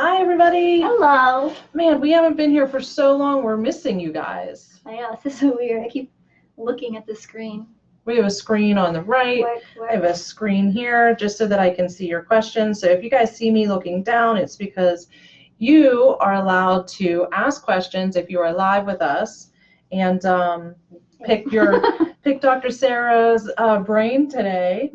Hi, everybody. Hello. Man, we haven't been here for so long. We're missing you guys. I know, this is so weird. I keep looking at the screen. We have a screen on the right. I have a screen here just so that I can see your questions. So if you guys see me looking down, it's because you are allowed to ask questions if you are live with us. And pick Dr. Sarah's brain today.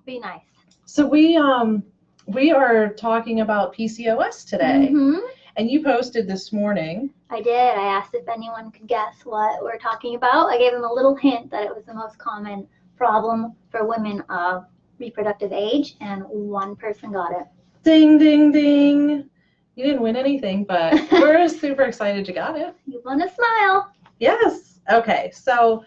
Be nice. So we are talking about PCOS today. Mm-hmm. And you posted this morning. I did. I asked if anyone could guess what we're talking about. I gave them a little hint that it was the most common problem for women of reproductive age, and one person got it. Ding, ding, ding. You didn't win anything, but we're super excited you got it. You won a smile. Yes. Okay, so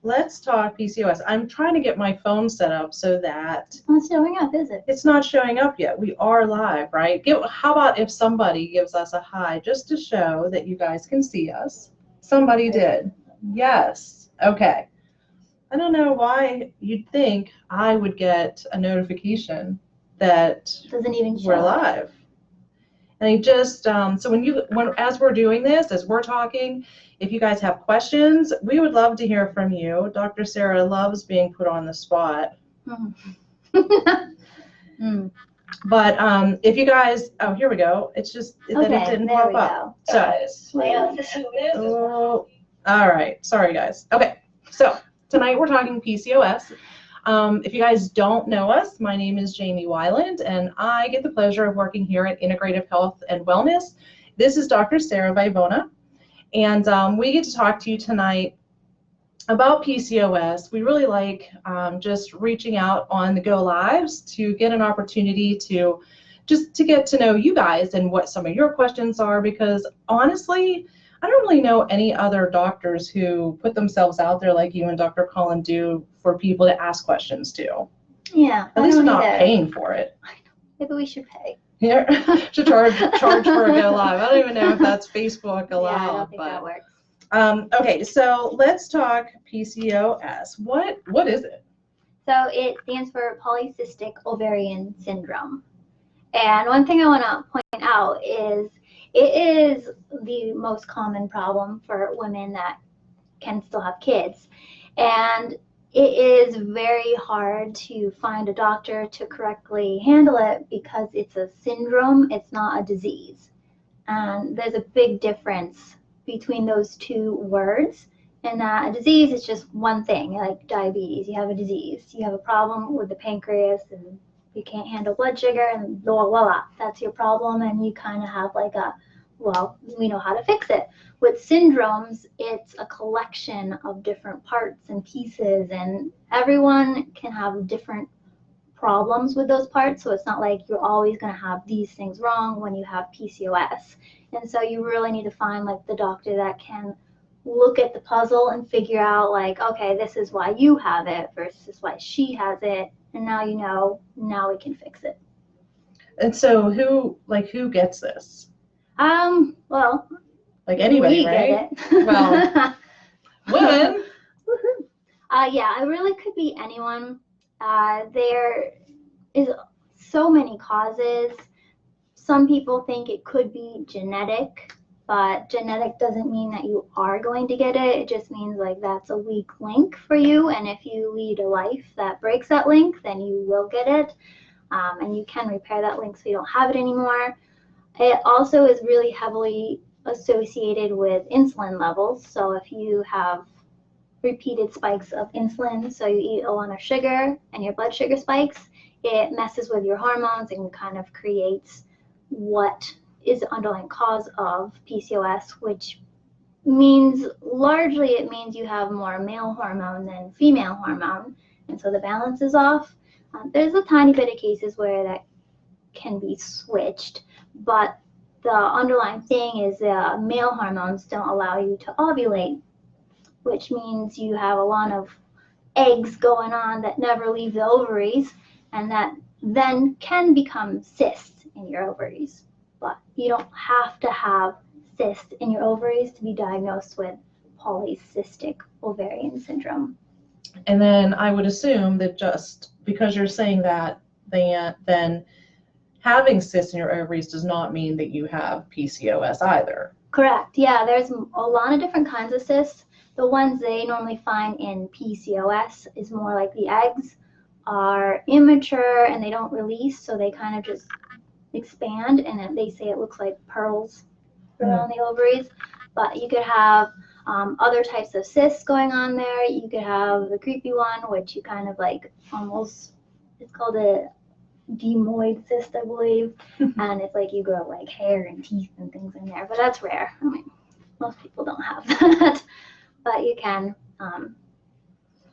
let's talk PCOS. I'm trying to get my phone set up so that... It's not showing up, is it? It's not showing up yet. We are live, right? How about if somebody gives us a hi just to show that you guys can see us? Somebody did. Yes. Okay. I don't know why you'd think I would get a notification that doesn't even show we're live. And I just, so as we're doing this, as we're talking, if you guys have questions, we would love to hear from you. Dr. Sarah loves being put on the spot. But if you guys, oh, here we go. It's just that it didn't pop up. So, all right. Sorry, guys. Okay. So tonight we're talking PCOS. If you guys don't know us, my name is Jamie Weiland, and I get the pleasure of working here at Integrative Health and Wellness. This is Dr. Sarah Vibona, and we get to talk to you tonight about PCOS. We really like just reaching out on the Go Lives to get an opportunity to get to know you guys and what some of your questions are, because honestly, I don't really know any other doctors who put themselves out there like you and Dr. Collin do for people to ask questions to. Yeah. At least we're not paying for it. Maybe we should pay. Yeah, should charge for a Go Live. I don't even know if that's Facebook allowed. Yeah, I don't think that works. Okay, so let's talk PCOS. What is it? So it stands for polycystic ovarian syndrome. And one thing I want to point out is it is the most common problem for women that can still have kids. And it is very hard to find a doctor to correctly handle it because it's a syndrome, it's not a disease. And there's a big difference between those two words, and that a disease is just one thing, like diabetes. You have a disease, you have a problem with the pancreas, and you can't handle blood sugar, and voila, that's your problem, and you kind of have like we know how to fix it. With syndromes, it's a collection of different parts and pieces, and everyone can have different problems with those parts, so it's not like you're always going to have these things wrong when you have PCOS. And so you really need to find like the doctor that can look at the puzzle and figure out like, okay, this is why you have it versus why she has it, and now you know, now we can fix it. And so who gets this? Well, like anybody, right? Get it. Well, women. Yeah, it really could be anyone. There is so many causes. Some people think it could be genetic, but genetic doesn't mean that you are going to get it. It just means like that's a weak link for you, and if you lead a life that breaks that link, then you will get it, and you can repair that link so you don't have it anymore. It also is really heavily associated with insulin levels. So if you have repeated spikes of insulin, so you eat a lot of sugar and your blood sugar spikes, it messes with your hormones and kind of creates what is the underlying cause of PCOS, which means largely it means you have more male hormone than female hormone, and so the balance is off. There's a tiny bit of cases where that can be switched, but the underlying thing is male hormones don't allow you to ovulate, which means you have a lot of eggs going on that never leave the ovaries, and that then can become cysts in your ovaries. But you don't have to have cysts in your ovaries to be diagnosed with polycystic ovarian syndrome. And then I would assume that just because you're saying that, then having cysts in your ovaries does not mean that you have PCOS either. Correct. Yeah, there's a lot of different kinds of cysts. The ones they normally find in PCOS is more like the eggs are immature and they don't release, so they kind of just expand, and they say it looks like pearls around the ovaries. But you could have other types of cysts going on there. You could have the creepy one, which you kind of like almost, it's called a demoid cyst, I believe. And it's like you grow like hair and teeth and things in there, but that's rare. I mean, most people don't have that, but you can.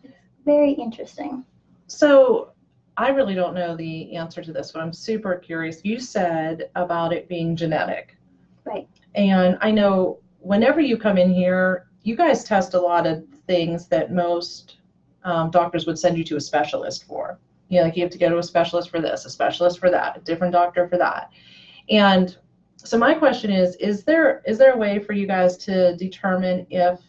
It's very interesting. So I really don't know the answer to this, but I'm super curious. You said about it being genetic. Right. And I know whenever you come in here, you guys test a lot of things that most doctors would send you to a specialist for. You know, like you have to go to a specialist for this, a specialist for that, a different doctor for that. And so my question is there a way for you guys to determine if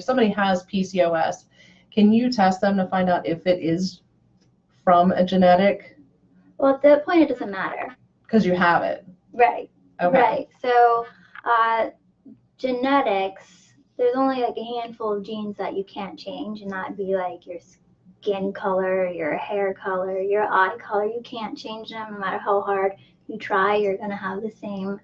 somebody has PCOS, can you test them to find out if it is from a genetic? Well, at that point, it doesn't matter. Because you have it. Right. Okay. Right. So genetics, there's only like a handful of genes that you can't change, and that'd be like your skin color, your hair color, your eye color. You can't change them no matter how hard you try. You're going to have the same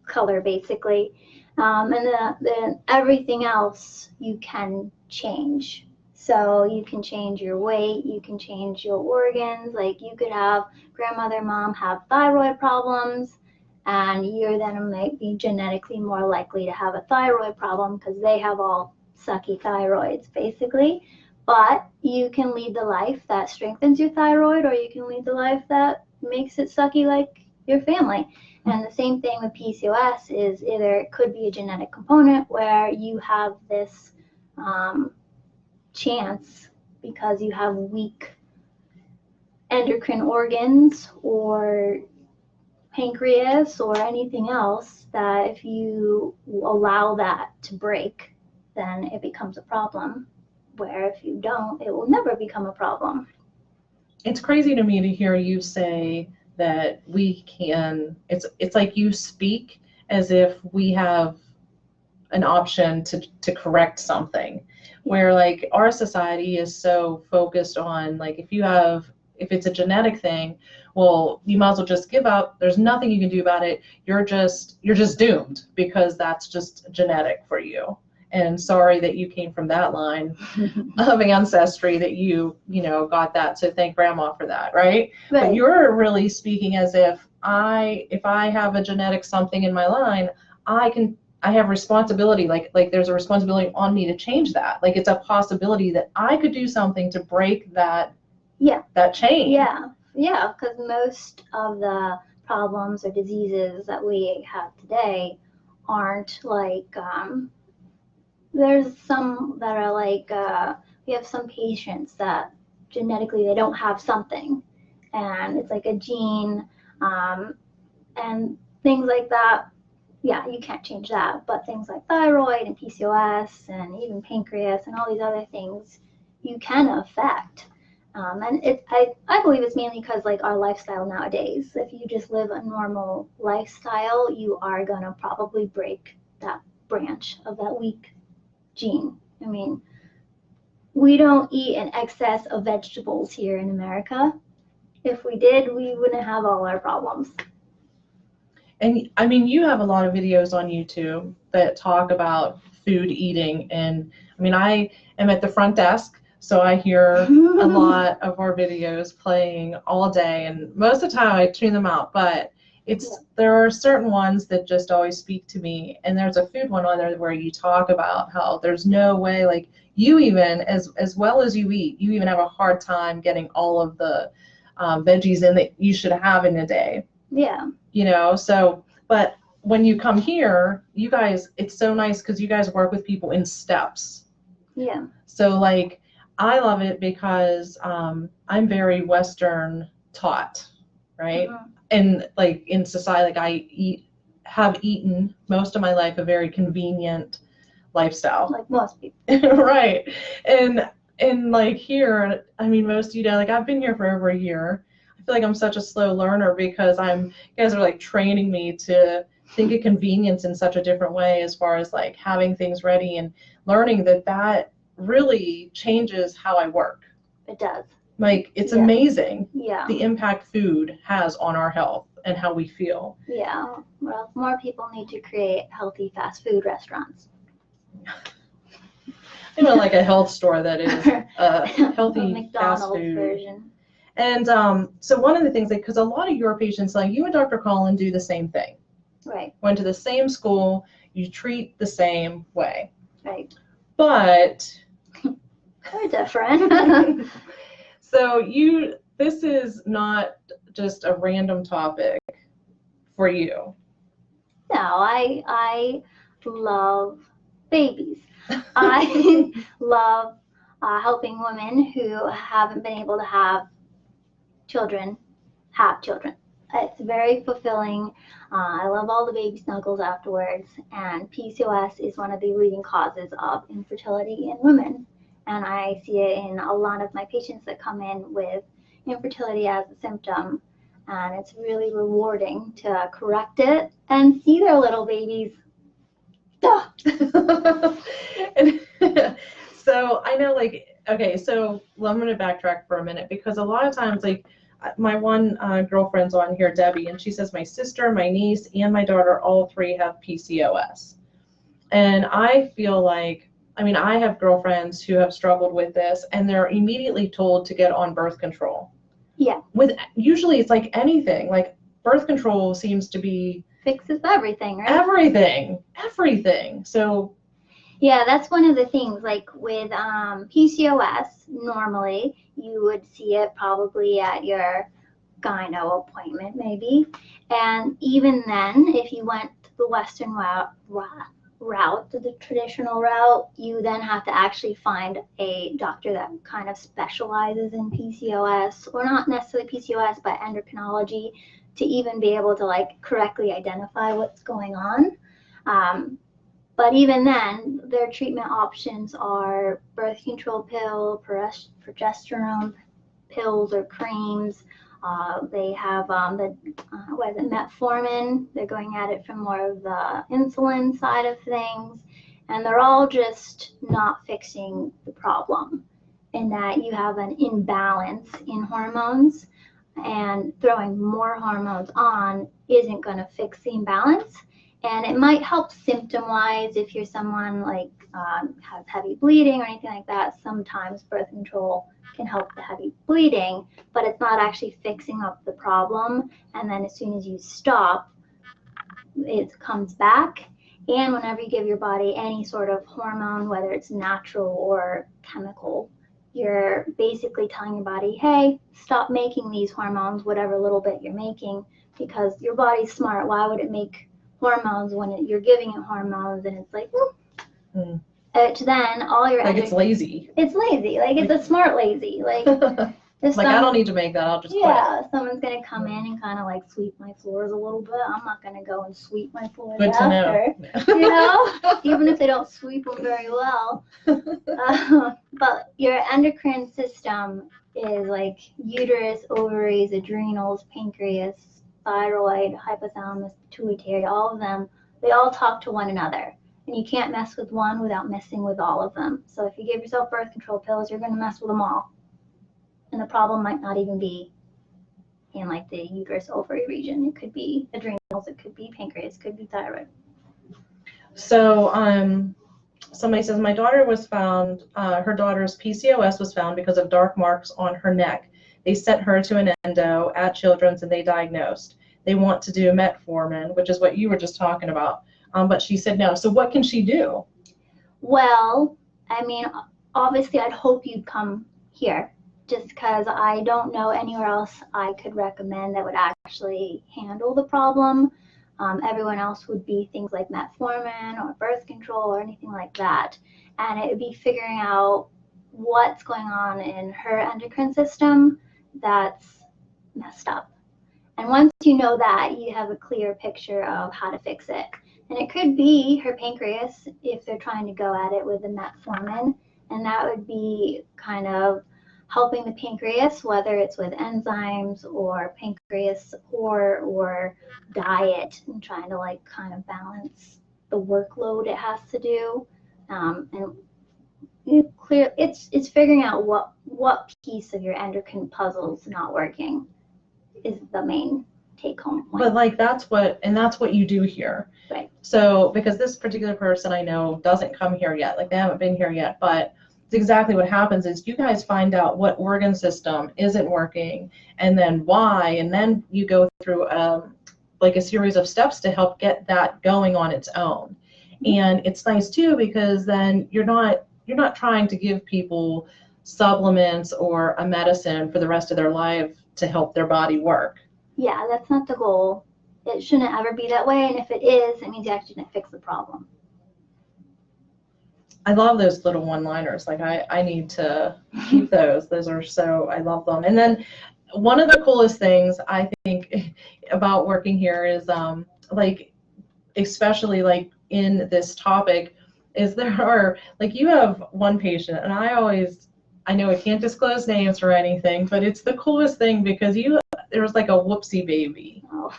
color basically. And then everything else you can change. So you can change your weight, you can change your organs. Like you could have grandmother, mom have thyroid problems, and you're then might be genetically more likely to have a thyroid problem because they have all sucky thyroids basically. But you can lead the life that strengthens your thyroid, or you can lead the life that makes it sucky like your family. And the same thing with PCOS is either it could be a genetic component where you have this chance because you have weak endocrine organs or pancreas or anything else, that if you allow that to break, then it becomes a problem. Where if you don't, it will never become a problem. It's crazy to me to hear you say that we can, it's like you speak as if we have an option to correct something, where like our society is so focused on like if it's a genetic thing, well, you might as well just give up. There's nothing you can do about it. You're just doomed because that's just genetic for you. And sorry that you came from that line of ancestry that you got that. So thank grandma for that, right? But you're really speaking as if I have a genetic something in my line, I have responsibility. Like there's a responsibility on me to change that. Like it's a possibility that I could do something to break that. Yeah. That chain. Yeah. Yeah. Because most of the problems or diseases that we have today aren't like. There's some that are like, we have some patients that genetically they don't have something, and it's like a gene, and things like that. Yeah, you can't change that. But things like thyroid and PCOS and even pancreas and all these other things, you can affect. And I believe it's mainly because like our lifestyle nowadays. If you just live a normal lifestyle, you are gonna probably break that branch of that weak gene. I mean, we don't eat an excess of vegetables here in America. If we did, we wouldn't have all our problems. And I mean, you have a lot of videos on YouTube that talk about food eating. And I mean, I am at the front desk, so I hear a lot of our videos playing all day. And most of the time I tune them out, but there are certain ones that just always speak to me. And there's a food one on there where you talk about how there's no way, like you even, as well as you eat, you even have a hard time getting all of the veggies in that you should have in a day. Yeah. So, but when you come here, you guys, it's so nice because you guys work with people in steps. Yeah. So like, I love it because I'm very Western taught, right? Mm-hmm. And like in society, like I have eaten most of my life a very convenient lifestyle. Like most people. Right. And like here, I mean, most like I've been here for over a year. I feel like I'm such a slow learner because you guys are like training me to think of convenience in such a different way as far as like having things ready and learning that really changes how I work. It does. Like, it's amazing Yeah. the impact food has on our health and how we feel. Yeah. Well, more people need to create healthy fast food restaurants. You know, like a health store that is healthy McDonald's fast food version. And so one of the things, because a lot of your patients, like you and Dr. Collin, do the same thing. Right. Went to the same school, you treat the same way. Right. But they're different. So this is not just a random topic for you. No, I love babies. I love helping women who haven't been able to have children. It's very fulfilling. I love all the baby snuggles afterwards, and PCOS is one of the leading causes of infertility in women. And I see it in a lot of my patients that come in with infertility as a symptom. And it's really rewarding to correct it and see their little babies. Duh. So I know, like, okay, so I'm going to backtrack for a minute because a lot of times, like, my one girlfriend's on here, Debbie, and she says my sister, my niece, and my daughter, all three have PCOS. And I feel like, I mean, I have girlfriends who have struggled with this, and they're immediately told to get on birth control. Yeah. Usually it's like anything, like birth control seems to be fixes everything, right? Everything. So yeah, that's one of the things, like with PCOS, normally you would see it probably at your gyno appointment maybe. And even then, if you went the Western route, the traditional route, you then have to actually find a doctor that kind of specializes in PCOS, or not necessarily PCOS, but endocrinology, to even be able to like correctly identify what's going on. But even then, their treatment options are birth control pill, progesterone pills or creams. They have Metformin. They're going at it from more of the insulin side of things. And they're all just not fixing the problem, in that you have an imbalance in hormones, and throwing more hormones on isn't going to fix the imbalance. And it might help symptom-wise if you're someone like has heavy bleeding or anything like that. Sometimes birth control can help the heavy bleeding, but it's not actually fixing up the problem. And then as soon as you stop, it comes back. And whenever you give your body any sort of hormone, whether it's natural or chemical, you're basically telling your body, hey, stop making these hormones, whatever little bit you're making, because your body's smart. Why would it make hormones when you're giving it hormones? And it's like, which then all your it's lazy. It's lazy. Like, it's a smart lazy. Like, like, I don't need to make that. I'll just quit. Someone's gonna come in and kind of like sweep my floors a little bit. I'm not gonna go and sweep my floors Good after. To know. You know, even if they don't sweep them very well. But your endocrine system is like uterus, ovaries, adrenals, pancreas, thyroid, hypothalamus, pituitary, all of them. They all talk to one another. And you can't mess with one without messing with all of them. So if you give yourself birth control pills, you're going to mess with them all. And the problem might not even be in like the uterus ovary region. It could be adrenals, it could be pancreas, it could be thyroid. So somebody says my daughter was found, her daughter's PCOS was found because of dark marks on her neck. They sent her to an endo at Children's and they diagnosed. They want to do metformin, which is what you were just talking about. But she said no. So what can she do? Well, I mean, obviously I'd hope you'd come here, just because I don't know anywhere else I could recommend that would actually handle the problem. Everyone else would be things like metformin or birth control or anything like that. And it would be figuring out what's going on in her endocrine system that's messed up. And once you know that, you have a clear picture of how to fix it. And it could be her pancreas if they're trying to go at it with the metformin. And that would be kind of helping the pancreas, whether it's with enzymes or pancreas support or diet, and trying to like kind of balance the workload it has to do. And it's figuring out what piece of your endocrine puzzle is not working is the main take home point. But like that's what you do here. Right. So because this particular person I know doesn't come here yet, like they haven't been here yet, but it's exactly what happens is you guys find out what organ system isn't working and then why, and then you go through like a series of steps to help get that going on its own. And it's nice too because then you're not trying to give people supplements or a medicine for the rest of their life to help their body work. Yeah, that's not the goal. It shouldn't ever be that way, and if it is, it means you actually didn't fix the problem. I love those little one-liners. Like I need to keep those. Those are so, I love them. And then one of the coolest things I think about working here is like, especially like in this topic, is there are, like you have one patient, and I know I can't disclose names or anything, but it's the coolest thing because there was like a whoopsie baby. Oh.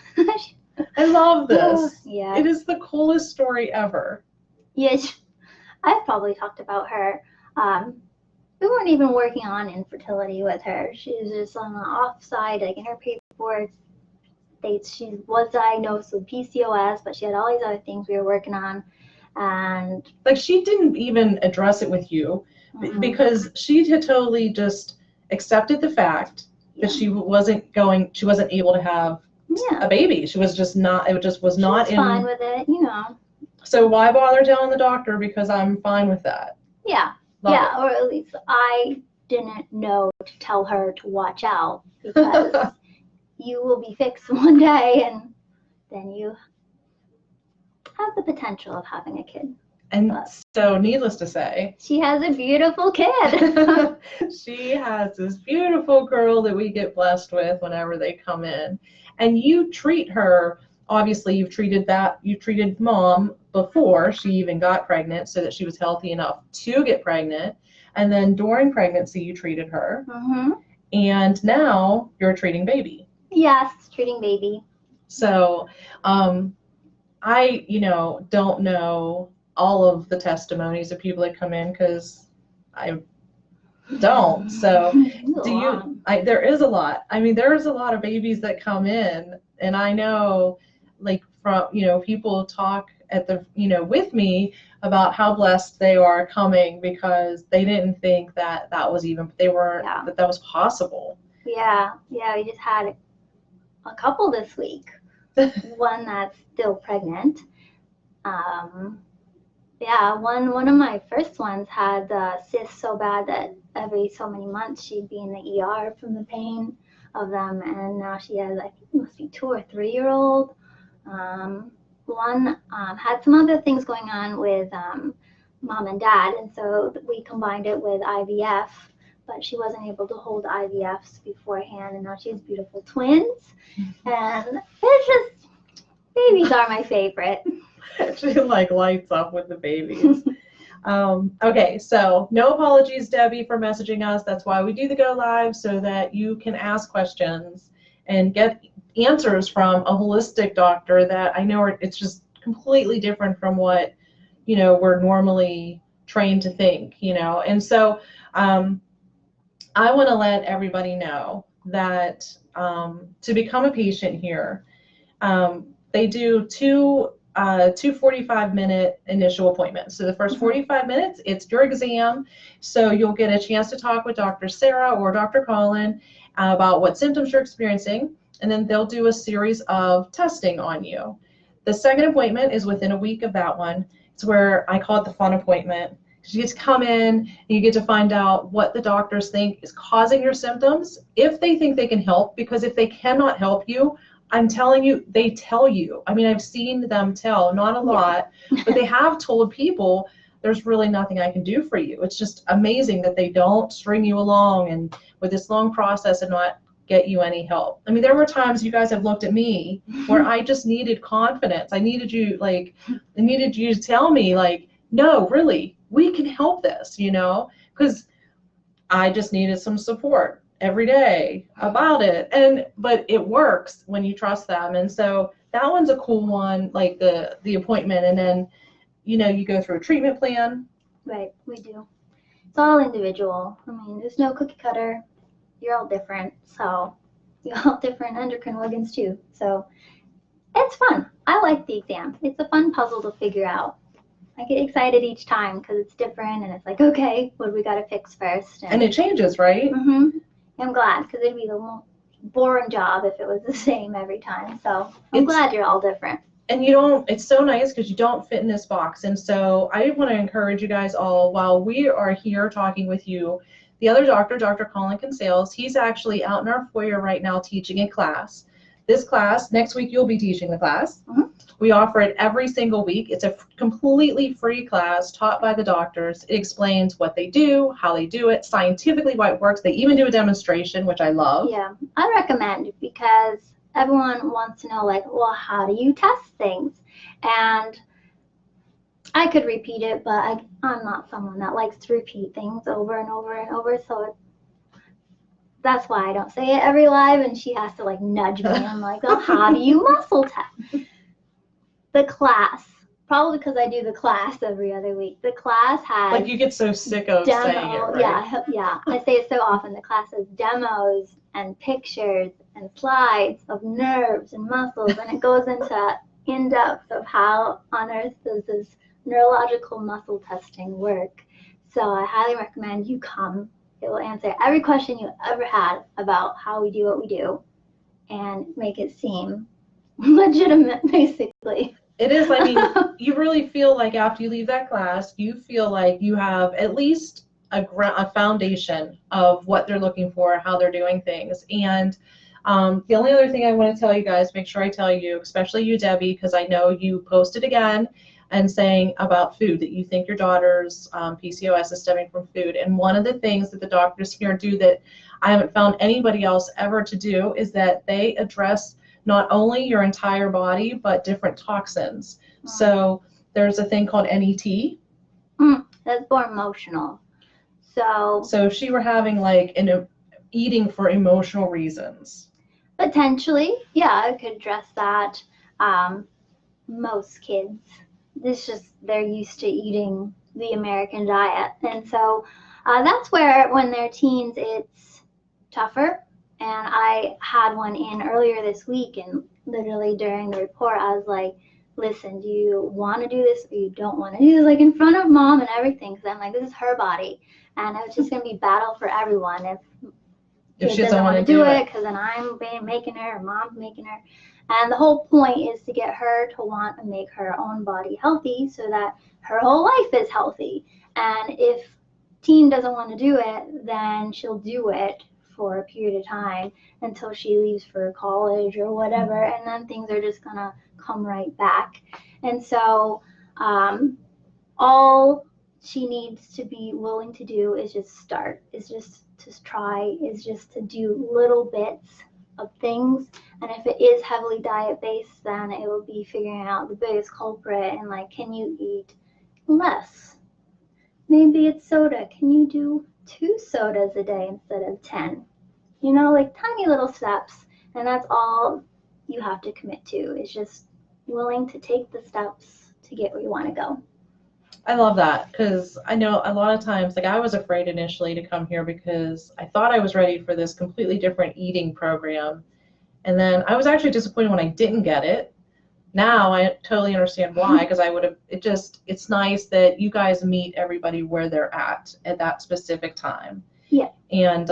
I love this. Yeah. It is the coolest story ever. Yes. I've probably talked about her. We weren't even working on infertility with her. She was just on the offside, like in her paperwork states she was diagnosed with PCOS, but she had all these other things we were working on. And like she didn't even address it with you because she had totally just accepted the fact that she wasn't able to have a baby. She was just not, it just was not in. Fine with it, you know. So why bother telling the doctor? Because I'm fine with that. Yeah. Love yeah, it. or at least I didn't know to tell her to watch out because you will be fixed one day and then you have the potential of having a kid. And so needless to say, she has a beautiful kid. She has this beautiful girl that we get blessed with whenever they come in. And you treat her, obviously you treated mom before she even got pregnant so that she was healthy enough to get pregnant. And then during pregnancy, you treated her. Mm-hmm. And now you're treating baby. Yes, treating baby. So I, don't know all of the testimonies of people that come in because I don't. So there is a lot. I mean, there's a lot of babies that come in, and I know like from, people talk at the, with me about how blessed they are coming because they didn't think that was even, that was possible. Yeah. We just had a couple this week. One that's still pregnant. One of my first ones had cysts so bad that every so many months she'd be in the ER from the pain of them, and now she has, I think it must be 2 or 3 year old. One had some other things going on with mom and dad, and so we combined it with IVF, but she wasn't able to hold IVFs beforehand, and now she has beautiful twins. And it's just, babies are my favorite. She like lights up with the babies. Okay, so no apologies, Debbie, for messaging us. That's why we do the Go Live, so that you can ask questions and get answers from a holistic doctor that I know it's just completely different from what, we're normally trained to think, And so I want to let everybody know that to become a patient here, they do two 45-minute initial appointments. So the first 45 minutes, it's your exam. So you'll get a chance to talk with Dr. Sarah or Dr. Colin about what symptoms you're experiencing, and then they'll do a series of testing on you. The second appointment is within a week of that one. It's where I call it the fun appointment. You get to come in and you get to find out what the doctors think is causing your symptoms, if they think they can help, because if they cannot help you, I'm telling you, they tell you. I mean, I've seen them tell, not a lot, but they have told people there's really nothing I can do for you. It's just amazing that they don't string you along and with this long process and not get you any help. I mean, there were times you guys have looked at me where I just needed confidence. I needed you to tell me, like, no, really, we can help this, because I just needed some support every day about it. But it works when you trust them. And so that one's a cool one, like the appointment. And then, you go through a treatment plan. Right, we do. It's all individual. I mean, there's no cookie cutter. You're all different. So you all have different endocrine organs too. So it's fun. I like the exam. It's a fun puzzle to figure out. I get excited each time because it's different and it's like, okay, what do we got to fix first? And it changes, right? Mm-hmm. I'm glad because it'd be the most boring job if it was the same every time. So I'm glad you're all different. And it's so nice because you don't fit in this box. And so I want to encourage you guys all, while we are here talking with you, the other doctor, Dr. Colin Consales, he's actually out in our foyer right now teaching a class. This class, next week you'll be teaching the class. Mm-hmm. We offer it every single week. It's a completely free class taught by the doctors. It explains what they do, how they do it, scientifically why it works. They even do a demonstration, which I love. Yeah, I recommend because everyone wants to know, like, well, how do you test things? And I could repeat it, but I'm not someone that likes to repeat things over and over and over. So that's why I don't say it every live, and she has to like nudge me. I'm like, oh, how do you muscle test? The class, probably because I do the class every other week. The class has like you get so sick of saying it, right? Yeah. I say it so often. The class has demos and pictures and slides of nerves and muscles, and it goes into in depth of how on earth does this neurological muscle testing work. So I highly recommend you come. It will answer every question you ever had about how we do what we do and make it seem legitimate, basically. It is. I mean, you really feel like after you leave that class, you feel like you have at least a foundation of what they're looking for, how they're doing things. And the only other thing I want to tell you guys, make sure I tell you, especially you, Debbie, because I know you posted again and saying about food, that you think your daughter's PCOS is stemming from food. And one of the things that the doctors here do that I haven't found anybody else ever to do is that they address not only your entire body, but different toxins. So there's a thing called NET. That's more emotional. So if she were having like eating for emotional reasons. Potentially, yeah, I could address that. Most kids, it's just they're used to eating the American diet. And so that's where when they're teens, it's tougher. And I had one in earlier this week, and literally during the report, I was like, listen, do you want to do this or you don't want to do this? Like in front of mom and everything, because I'm like, this is her body. And it's just going to be battle for everyone if she doesn't want to do it, because then I'm making her or mom's making her. And the whole point is to get her to want to make her own body healthy so that her whole life is healthy. And if teen doesn't want to do it, then she'll do it for a period of time until she leaves for college or whatever, and then things are just gonna come right back. And so all she needs to be willing to do is just start, is just to try, is just to do little bits of things. And if it is heavily diet based, then it will be figuring out the biggest culprit and like, can you eat less? Maybe it's soda. Can you do 2 sodas a day instead of 10? You know, like tiny little steps. And that's all you have to commit to, is just willing to take the steps to get where you want to go. I love that, because I know a lot of times, like I was afraid initially to come here because I thought I was ready for this completely different eating program. And then I was actually disappointed when I didn't get it. Now I totally understand why, because it's nice that you guys meet everybody where they're at that specific time. Yeah. And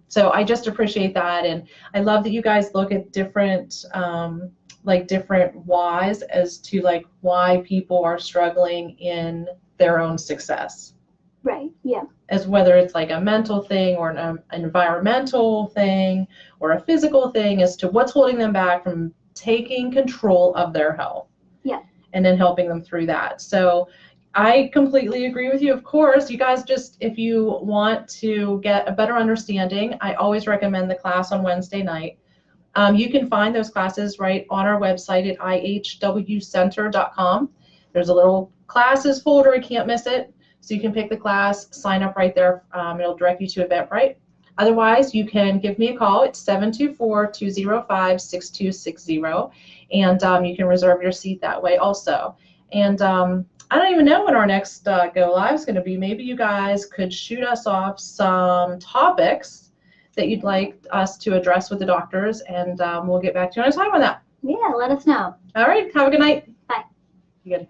so I just appreciate that. And I love that you guys look at different different whys as to like why people are struggling in their own success. Right. Yeah. As whether it's like a mental thing or an environmental thing or a physical thing, as to what's holding them back from taking control of their health. Yeah. And then helping them through that. So I completely agree with you. Of course, you guys just, if you want to get a better understanding, I always recommend the class on Wednesday night. You can find those classes right on our website at ihwcenter.com. There's a little classes folder, you can't miss it. So you can pick the class, sign up right there. It'll direct you to Eventbrite. Otherwise, you can give me a call. It's 724-205-6260, and you can reserve your seat that way also. And I don't even know when our next go live is going to be. Maybe you guys could shoot us off some topics that you'd like us to address with the doctors, and we'll get back to you on time on that. Yeah, let us know. All right, have a good night. Bye. You gotta